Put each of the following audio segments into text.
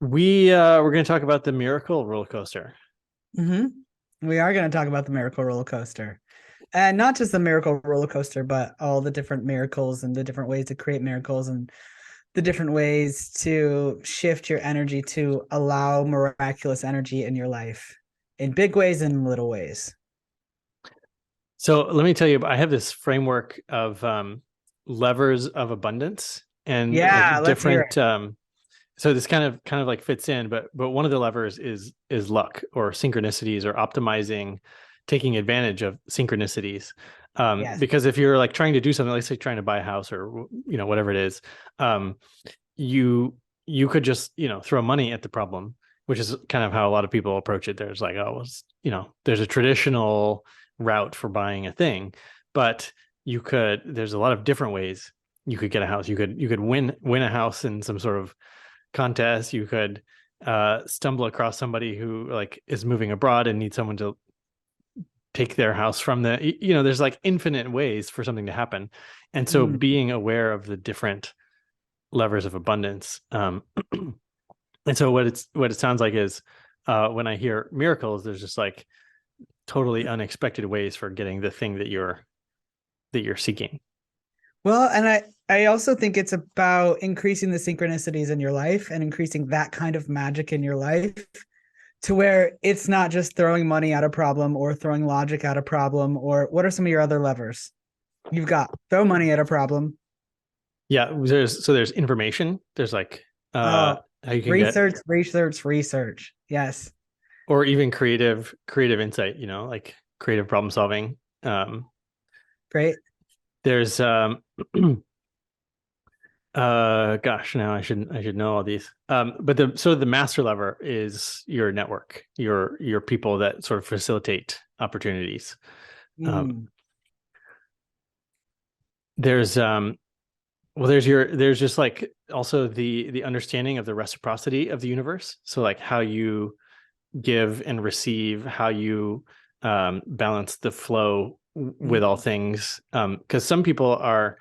We're going to talk about the miracle roller coaster. hmm We are going to talk about the miracle roller coaster. And not just the miracle roller coaster, but all the different miracles and the different ways to create miracles and the different ways to shift your energy to allow miraculous energy in your life in big ways and little ways. So let me tell you, I have this framework of levers of abundance and Yeah, like let's hear different. it. So this kind of like fits in, but one of the levers is luck or synchronicities or optimizing, taking advantage of synchronicities. Yes. Because if you're like trying to do something, let's say trying to buy a house or whatever it is, um, you you could just throw money at the problem, which is kind of how a lot of people approach it. There's like, oh, well, there's a traditional route for buying a thing, but there's a lot of different ways you could get a house. You could win a house in some sort of contest. You could stumble across somebody who like is moving abroad and needs someone to take their house from there's like infinite ways for something to happen. And so Mm, being aware of the different levers of abundance. And so what it sounds like is when I hear miracles, there's just like totally unexpected ways for getting the thing that you're seeking. Well, and I also think it's about increasing the synchronicities in your life and increasing that kind of magic in your life to where it's not just throwing money at a problem or throwing logic at a problem. Or what are some of your other levers? You've got throw money at a problem. Yeah, there's information. There's like Oh, how you can get, research, research, research. Yes. or even creative insight, like creative problem solving. Great. There's gosh, now I should know all these. But the master lever is your network, your people that sort of facilitate opportunities. Um, Mm, there's there's just like also the understanding of the reciprocity of the universe. So like how you give and receive, how you balance the flow with all mm. things. Because some people are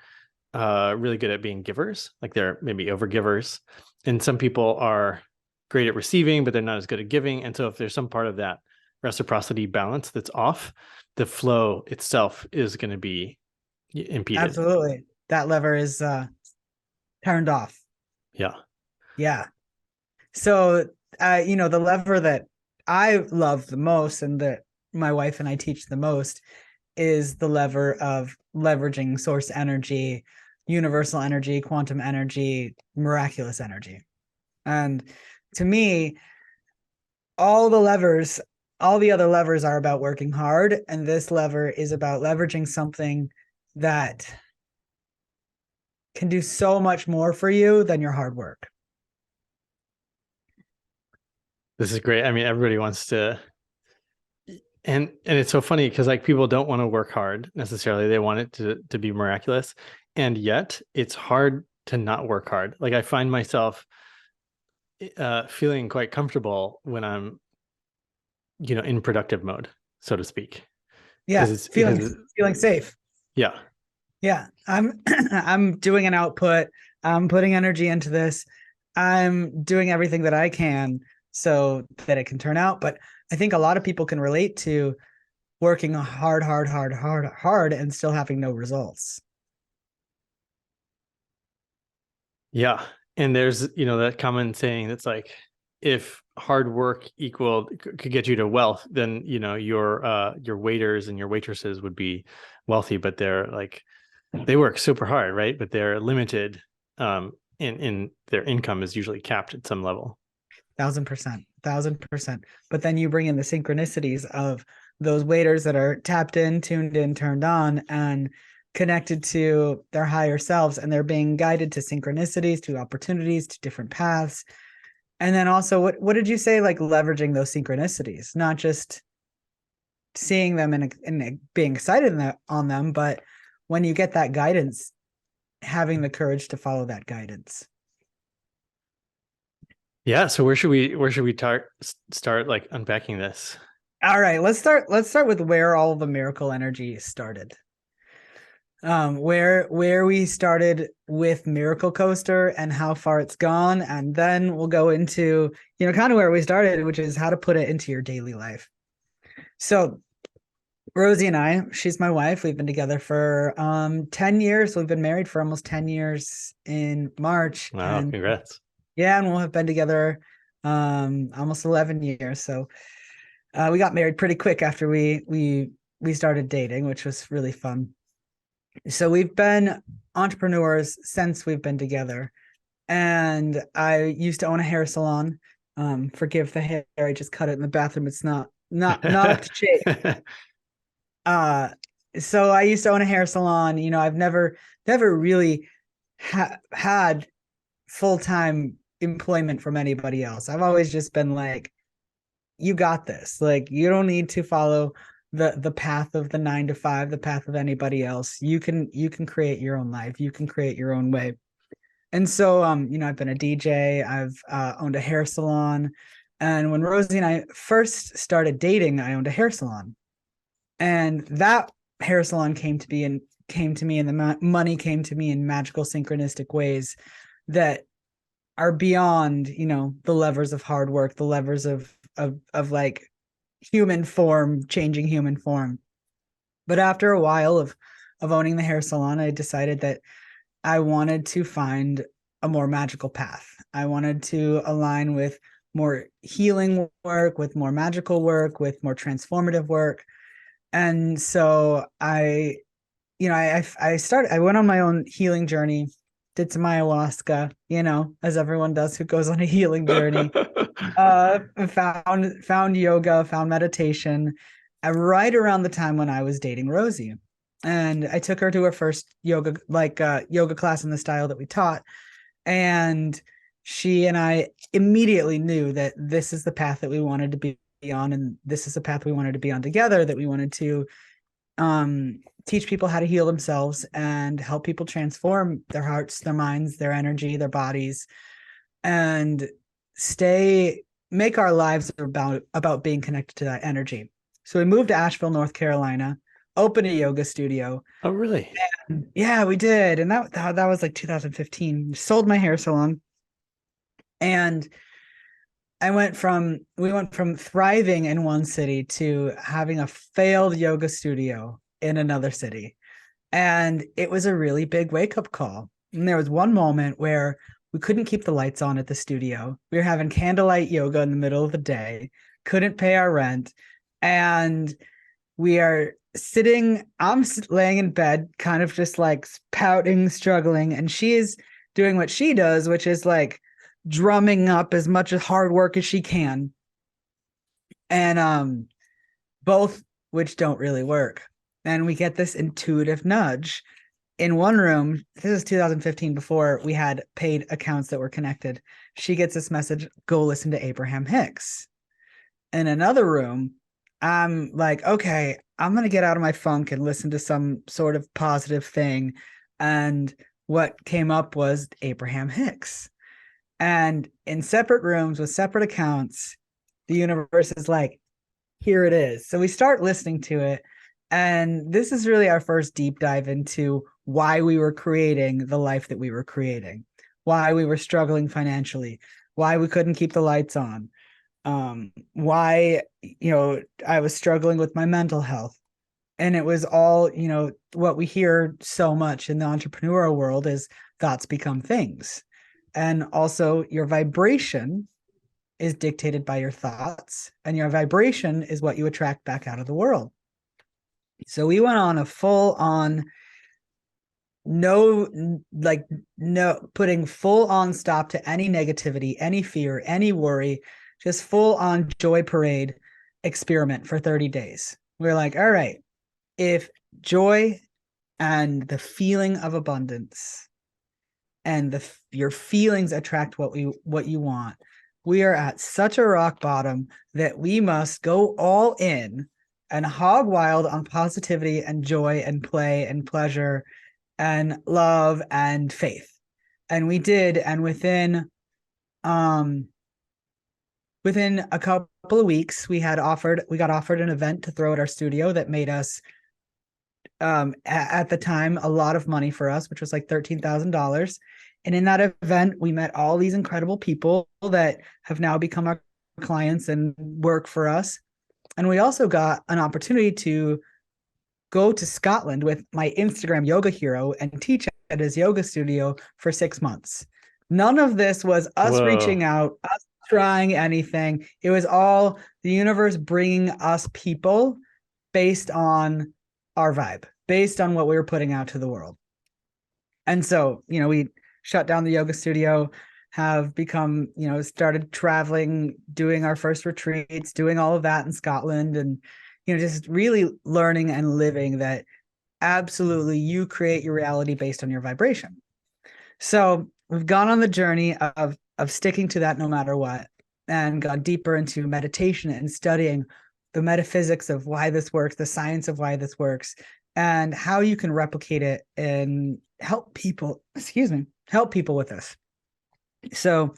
really good at being givers, like they're maybe over givers, and some people are great at receiving, but they're not as good at giving. And so if there's some part of that reciprocity balance that's off, the flow itself is going to be impeded. Absolutely. That lever is turned off. Yeah. Yeah. So, the lever that I love the most and that my wife and I teach the most is the lever of leveraging source energy, universal energy, quantum energy, miraculous energy. And to me, all the levers, all the other levers are about working hard. And this lever is about leveraging something that can do so much more for you than your hard work. This is great. I mean, everybody wants to, and it's so funny because like people don't want to work hard necessarily. They want it to be miraculous. And yet it's hard to not work hard. Like I find myself feeling quite comfortable when I'm, in productive mode, so to speak. Yeah. Because it's Feeling because feeling safe. yeah. Yeah. I'm I'm doing an output. I'm putting energy into this. I'm doing everything that I can so that it can turn out. But I think a lot of people can relate to working hard, hard, hard, hard, hard, and still having no results. Yeah. And there's, that common saying that's like, if hard work could get you to wealth, then, your waiters and your waitresses would be wealthy, but they're like, they work super hard, right? But they're limited, in their income is usually capped at some level. 1,000%, 1,000%. But then you bring in the synchronicities of those waiters that are tapped in, tuned in, turned on, and connected to their higher selves, and they're being guided to synchronicities, to opportunities, to different paths. And then also, what did you say? Like leveraging those synchronicities, not just seeing them and being excited on them, but when you get that guidance, having the courage to follow that guidance. Yeah. So where should we start like unpacking this? All right, let's start with where all the miracle energy started. Where we started with Miracle Coaster and how far it's gone, and then we'll go into, kind of where we started, which is how to put it into your daily life. So Rosie and I, she's my wife. We've been together for 10 years. We've been married for almost 10 years in March. Wow, And congrats. yeah, and we'll have been together almost 11 years. So we got married pretty quick after we started dating, which was really fun. So we've been entrepreneurs since we've been together. And I used to own a hair salon. Forgive the hair, I just cut it in the bathroom. It's not up to shape. Uh, so I used to own a hair salon. I've never really had full-time employment from anybody else. I've always just been like, you got this. Like, you don't need to follow the path of the 9 to 5, the path of anybody else. You can create your own life. You can create your own way. And so, I've been a DJ. I've owned a hair salon. And when Rosie and I first started dating, I owned a hair salon. And that hair salon came to me, and the money came to me in magical synchronistic ways that are beyond, the levers of hard work, the levers of like human form, changing human form. But after a while of owning the hair salon, I decided that I wanted to find a more magical path. I wanted to align with more healing work, with more magical work, with more transformative work. And so I went on my own healing journey, did some ayahuasca, as everyone does who goes on a healing journey. Found yoga, found meditation, right around the time when I was dating Rosie. And I took her to her first yoga class in the style that we taught. And she and I immediately knew that this is the path that we wanted to be on, and this is the path we wanted to be on together, that we wanted to teach people how to heal themselves and help people transform their hearts, their minds, their energy, their bodies, and make our lives about being connected to that energy. So we moved to Asheville, North Carolina, opened a yoga studio. Oh, really? Yeah, we did. And that was like 2015. Sold my hair salon. And we went from thriving in one city to having a failed yoga studio in another city. And it was a really big wake-up call. And there was one moment where we couldn't keep the lights on at the studio. We were having candlelight yoga in the middle of the day, couldn't pay our rent. And I'm laying in bed, kind of just like pouting, struggling. And she's doing what she does, which is like drumming up as much as hard work as she can. And both which don't really work. And we get this intuitive nudge in one room. This is 2015, before we had paid accounts that were connected. She gets this message: go listen to Abraham Hicks. In another room, I'm like, okay, I'm going to get out of my funk and listen to some sort of positive thing. And what came up was Abraham Hicks. And in separate rooms with separate accounts, the universe is like, here it is. So we start listening to it. And this is really our first deep dive into why we were creating the life that we were creating, why we were struggling financially, why we couldn't keep the lights on, why, I was struggling with my mental health. And it was all, what we hear so much in the entrepreneurial world is thoughts become things. And also your vibration is dictated by your thoughts, and your vibration is what you attract back out of the world. So we went on a full on putting full on stop to any negativity, any fear, any worry, just full on joy parade experiment for 30 days. We're like, all right, if joy and the feeling of abundance and your feelings attract what you want, we are at such a rock bottom that we must go all in and hog wild on positivity and joy and play and pleasure and love and faith. And we did. And within a couple of weeks, we got offered an event to throw at our studio that made us at the time a lot of money for us, which was like $13,000. And in that event, we met all these incredible people that have now become our clients and work for us. And we also got an opportunity to go to Scotland with my Instagram yoga hero and teach at his yoga studio for 6 months. None of this was us Whoa. reaching out, us trying anything. It was all the universe bringing us people based on our vibe, based on what we were putting out to the world. And so, we shut down the yoga studio, have become, started traveling, doing our first retreats, doing all of that in Scotland, and, just really learning and living that absolutely you create your reality based on your vibration. So we've gone on the journey of sticking to that no matter what, and gone deeper into meditation and studying the metaphysics of why this works, the science of why this works, and how you can replicate it and help people with this. So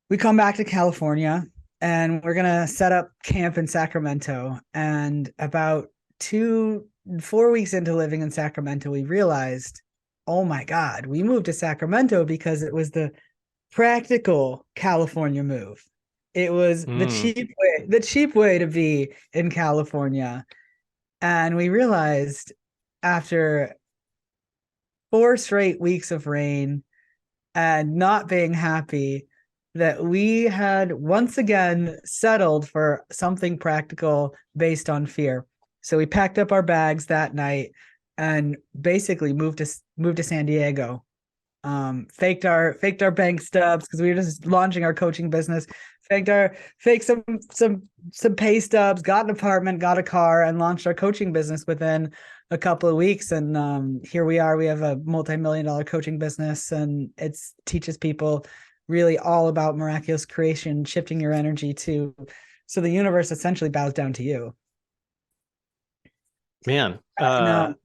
we come back to California and we're going to set up camp in Sacramento. And about 4 weeks into living in Sacramento, we realized, oh my God, we moved to Sacramento because it was the practical California move. It was the cheap way to be in California. And we realized after 4 straight weeks of rain and not being happy that we had once again settled for something practical based on fear. So we packed up our bags that night and basically moved to San Diego. Faked our bank stubs because we were just launching our coaching business. Faked some pay stubs, got an apartment, got a car, and launched our coaching business within a couple of weeks. And here we are. We have a multi-million-dollar coaching business, and it teaches people really all about miraculous creation, shifting your energy so the universe essentially bows down to you. Man, No,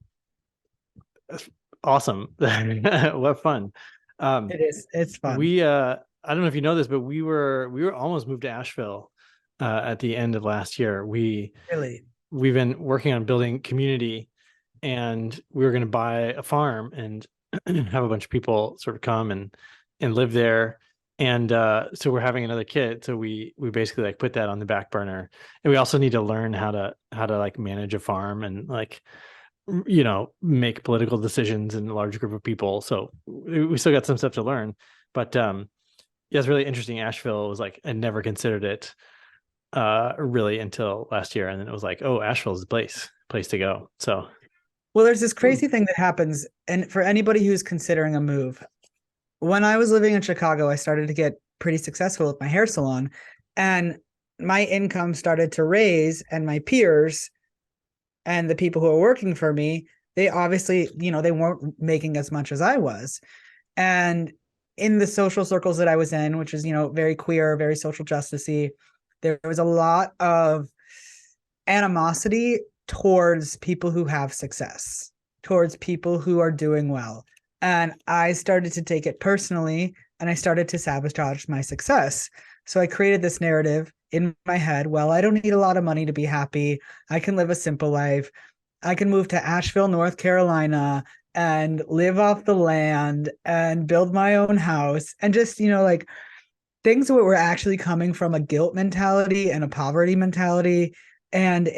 awesome. What fun. it is. It's fun. I don't know if you know this, but we were almost moved to Asheville at the end of last year. Really. We've been working on building community, and we were going to buy a farm and have a bunch of people sort of come and live there. And so we're having another kid, so we basically like put that on the back burner. And we also need to learn how to like manage a farm and like make political decisions in a large group of people. So we still got some stuff to learn, but yeah, it's really interesting. Asheville was like, I never considered it really until last year. And then it was like, oh, Asheville is the place to go. So, Well, there's this crazy thing that happens. And for anybody who's considering a move, when I was living in Chicago, I started to get pretty successful with my hair salon, and my income started to raise, and my peers and the people who are working for me, they obviously, they weren't making as much as I was. And in the social circles that I was in, which is, very queer, very social justice-y, there was a lot of animosity towards people who have success, towards people who are doing well. And I started to take it personally, and I started to sabotage my success. So I created this narrative in my head. Well, I don't need a lot of money to be happy. I can live a simple life. I can move to Asheville, North Carolina, and live off the land and build my own house, and just, like things that were actually coming from a guilt mentality and a poverty mentality and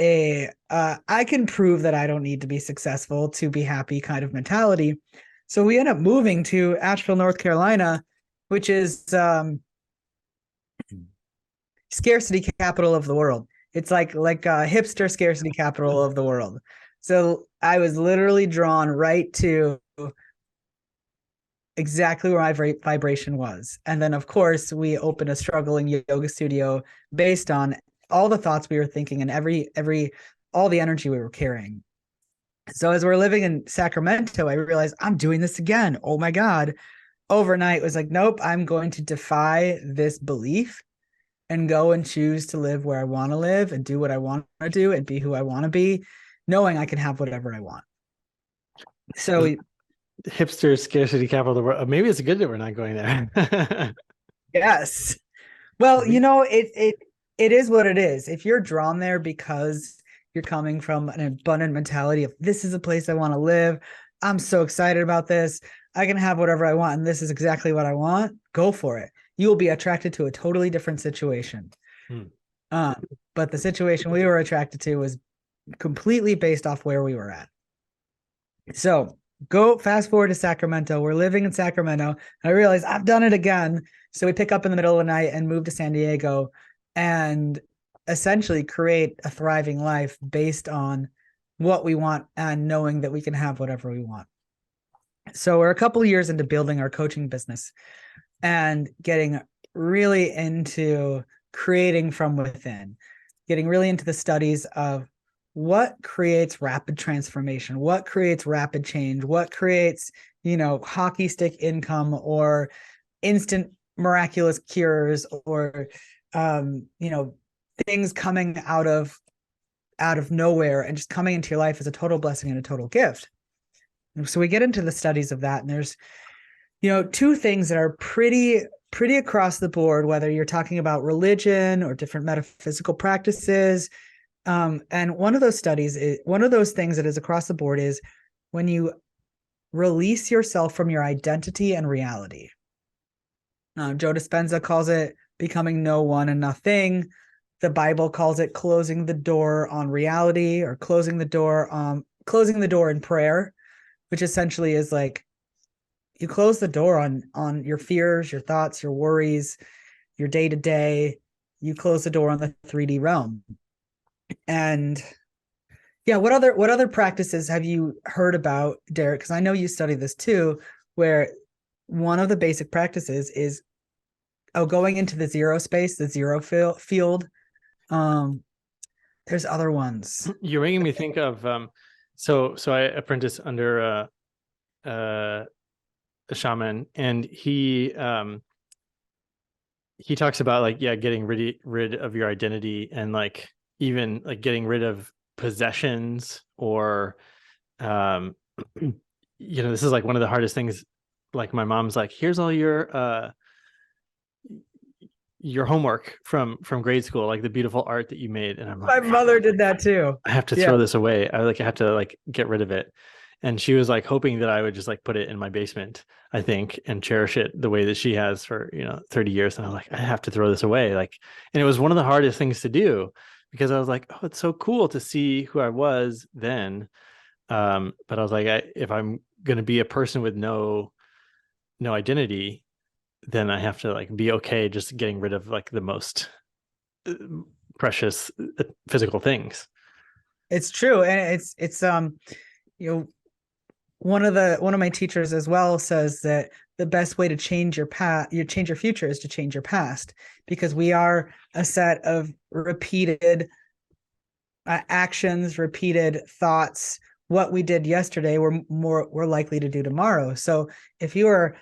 I can prove that I don't need to be successful to be happy kind of mentality. So we end up moving to Asheville, North Carolina, which is scarcity capital of the world. It's like a hipster scarcity capital of the world. So I was literally drawn right to exactly where my vibration was. And then, of course, we opened a struggling yoga studio based on all the thoughts we were thinking and all the energy we were carrying. So as we're living in Sacramento, I realized I'm doing this again. Oh my God. Overnight was like, nope, I'm going to defy this belief and go and choose to live where I want to live and do what I want to do and be who I want to be, knowing I can have whatever I want. So hipster scarcity capital of the world. Maybe it's good that we're not going there. yes. Well, it is what it is. If you're drawn there because you're coming from an abundant mentality of this is a place I want to live. I'm so excited about this. I can have whatever I want, and this is exactly what I want. Go for it. You will be attracted to a totally different situation. Hmm. But the situation we were attracted to was completely based off where we were at. So go fast forward to Sacramento. We're living in Sacramento. And I realize I've done it again. So we pick up in the middle of the night and move to San Diego and essentially create a thriving life based on what we want and knowing that we can have whatever we want. So we're a couple of years into building our coaching business and getting really into creating from within, getting really into the studies of what creates rapid transformation, what creates rapid change, what creates, hockey stick income or instant miraculous cures or, things coming out of nowhere and just coming into your life as a total blessing and a total gift. So we get into the studies of that, and there's, two things that are pretty across the board, whether you're talking about religion or different metaphysical practices. And one of those things that is across the board is when you release yourself from your identity and reality. Joe Dispenza calls it becoming no one and nothing. The Bible calls it closing the door on reality, or closing the door in prayer, which essentially is like you close the door on your fears, your thoughts, your worries, your day-to-day. You close the door on the 3D realm. And yeah, what other practices have you heard about, Derek? Because I know you study this too, where one of the basic practices is going into the zero space, the zero field. There's other ones. You're making me think of so I apprentice under a shaman, and he talks about like, yeah, getting rid of your identity, and like even like getting rid of possessions, or this is like one of the hardest things. Like my mom's like, here's all your homework from grade school, like the beautiful art that you made. And I'm My like, mother did that too. I have to throw this away. I have to like get rid of it. And she was like hoping that I would just like put it in my basement, I think, and cherish it the way that she has for 30 years. And I was like, I have to throw this away. Like, and it was one of the hardest things to do, because I was like, oh, it's so cool to see who I was then. But I was like, if I'm going to be a person with no identity, then I have to like be okay just getting rid of like the most precious physical things. It's true. And it's one of my teachers as well says that the best way to change your change your future is to change your past, because we are a set of repeated actions, repeated thoughts. What we did yesterday, we're likely to do tomorrow. So if you are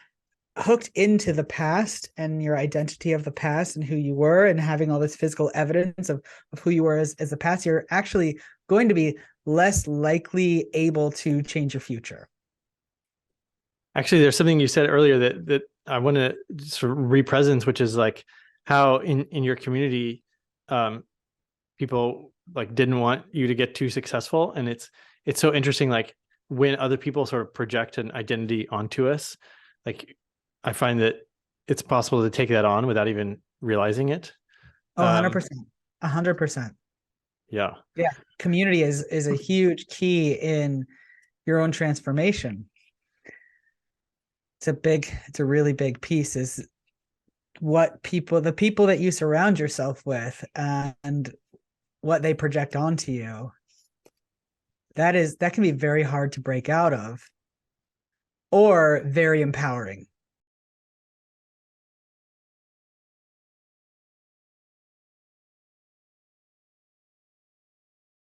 hooked into the past and your identity of the past and who you were, and having all this physical evidence of who you were as the past, you're actually going to be less likely able to change your future. Actually, there's something you said earlier that I want to sort of re-presence, which is like how in your community, people like didn't want you to get too successful. And it's so interesting, like when other people sort of project an identity onto us, like I find that it's possible to take that on without even realizing it. 100%. 100%. Yeah. Yeah. Community is a huge key in your own transformation. It's a really big piece, is the people that you surround yourself with and what they project onto you. That can be very hard to break out of, or very empowering.